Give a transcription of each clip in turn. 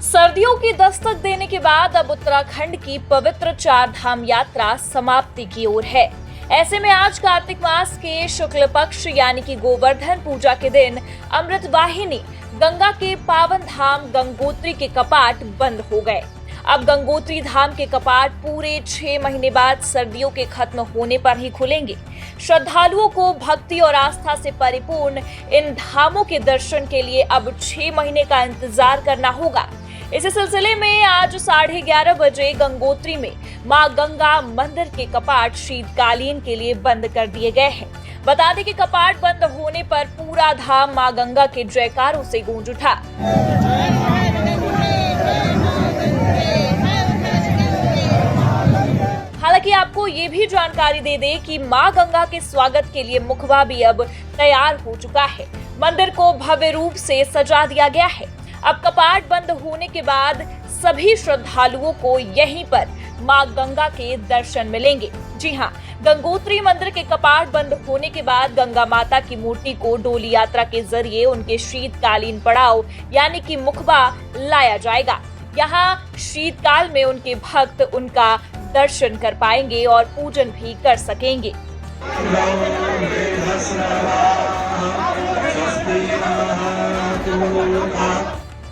सर्दियों की दस्तक देने के बाद अब उत्तराखंड की पवित्र चार धाम यात्रा समाप्ति की ओर है। ऐसे में आज कार्तिक मास के शुक्ल पक्ष यानी कि गोवर्धन पूजा के दिन अमृत वाहिनी गंगा के पावन धाम गंगोत्री के कपाट बंद हो गए। अब गंगोत्री धाम के कपाट पूरे 6 महीने बाद सर्दियों के खत्म होने पर ही खुलेंगे। श्रद्धालुओं को भक्ति और आस्था से परिपूर्ण इन धामों के दर्शन के लिए अब 6 महीने का इंतजार करना होगा। इसी सिलसिले में आज 11:30 बजे गंगोत्री में मां गंगा मंदिर के कपाट शीतकालीन के लिए बंद कर दिए गए हैं। बता दें कि कपाट बंद होने पर पूरा धाम मां गंगा के जयकारों से गूंज उठा। हालांकि आपको ये भी जानकारी दे दें कि मां गंगा के स्वागत के लिए मुखबा भी अब तैयार हो चुका है। मंदिर को भव्य रूप से सजा दिया गया है। अब कपाट बंद होने के बाद सभी श्रद्धालुओं को यहीं पर मां गंगा के दर्शन मिलेंगे। जी हां, गंगोत्री मंदिर के कपाट बंद होने के बाद गंगा माता की मूर्ति को डोली यात्रा के जरिए उनके शीतकालीन पड़ाव यानी कि मुखबा लाया जाएगा। यहाँ शीतकाल में उनके भक्त उनका दर्शन कर पाएंगे और पूजन भी कर सकेंगे।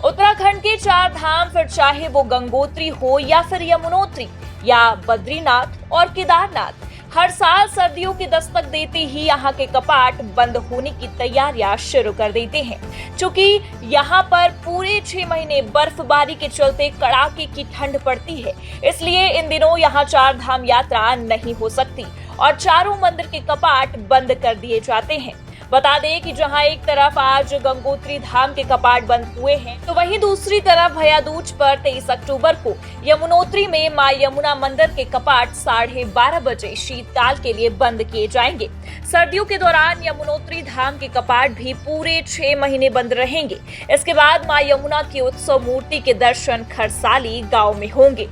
उत्तराखंड के चार धाम, फिर चाहे वो गंगोत्री हो या फिर यमुनोत्री या बद्रीनाथ और केदारनाथ, हर साल सर्दियों की दस्तक देते ही यहाँ के कपाट बंद होने की तैयारियां शुरू कर देते हैं। चूंकि यहाँ पर पूरे 6 महीने बर्फबारी के चलते कड़ाके की ठंड पड़ती है, इसलिए इन दिनों यहाँ चार धाम यात्रा नहीं हो सकती और चारों मंदिर के कपाट बंद कर दिए जाते हैं। बता दें कि जहां एक तरफ आज गंगोत्री धाम के कपाट बंद हुए हैं, तो वहीं दूसरी तरफ भैया दूज पर 23 अक्टूबर को यमुनोत्री में मां यमुना मंदिर के कपाट 12:30 बजे शीतकाल के लिए बंद किए जाएंगे। सर्दियों के दौरान यमुनोत्री धाम के कपाट भी पूरे 6 महीने बंद रहेंगे। इसके बाद मां यमुना की उत्सव मूर्ति के दर्शन खरसाली गाँव में होंगे।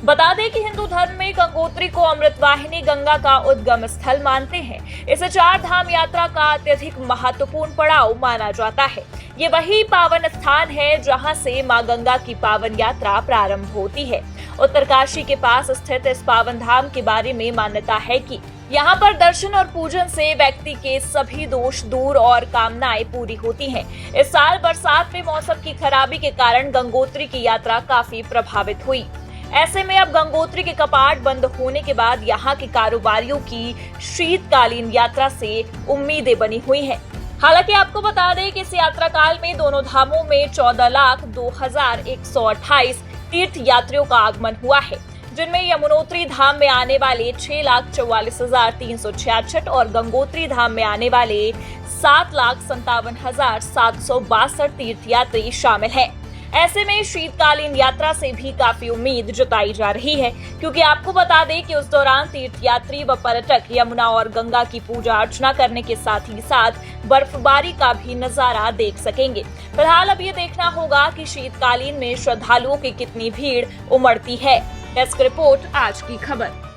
बता दें कि हिंदू धर्म में गंगोत्री को अमृत वाहिनी गंगा का उद्गम स्थल मानते हैं। इसे चार धाम यात्रा का अत्यधिक महत्वपूर्ण पड़ाव माना जाता है। ये वही पावन स्थान है जहां से मां गंगा की पावन यात्रा प्रारंभ होती है। उत्तरकाशी के पास स्थित इस पावन धाम के बारे में मान्यता है कि यहाँ पर दर्शन और पूजन से व्यक्ति के सभी दोष दूर और कामनाएं पूरी होती हैं। इस साल बरसात में मौसम की खराबी के कारण गंगोत्री की यात्रा काफी प्रभावित हुई। ऐसे में अब गंगोत्री के कपाट बंद होने के बाद यहाँ के कारोबारियों की शीतकालीन यात्रा से उम्मीदें बनी हुई हैं। हालांकि आपको बता दें कि इस यात्रा काल में दोनों धामों में 14,02,128 तीर्थ यात्रियों का आगमन हुआ है, जिनमें यमुनोत्री धाम में आने वाले 6,44,366 और गंगोत्री धाम में आने वाले 7,57,762 तीर्थयात्री शामिल हैं। ऐसे में शीतकालीन यात्रा से भी काफी उम्मीद जताई जा रही है, क्योंकि आपको बता दें कि उस दौरान तीर्थयात्री व पर्यटक यमुना और गंगा की पूजा अर्चना करने के साथ ही साथ बर्फबारी का भी नजारा देख सकेंगे। फिलहाल अब ये देखना होगा कि शीतकालीन में श्रद्धालुओं की कितनी भीड़ उमड़ती है। डेस्क रिपोर्ट, आज की खबर।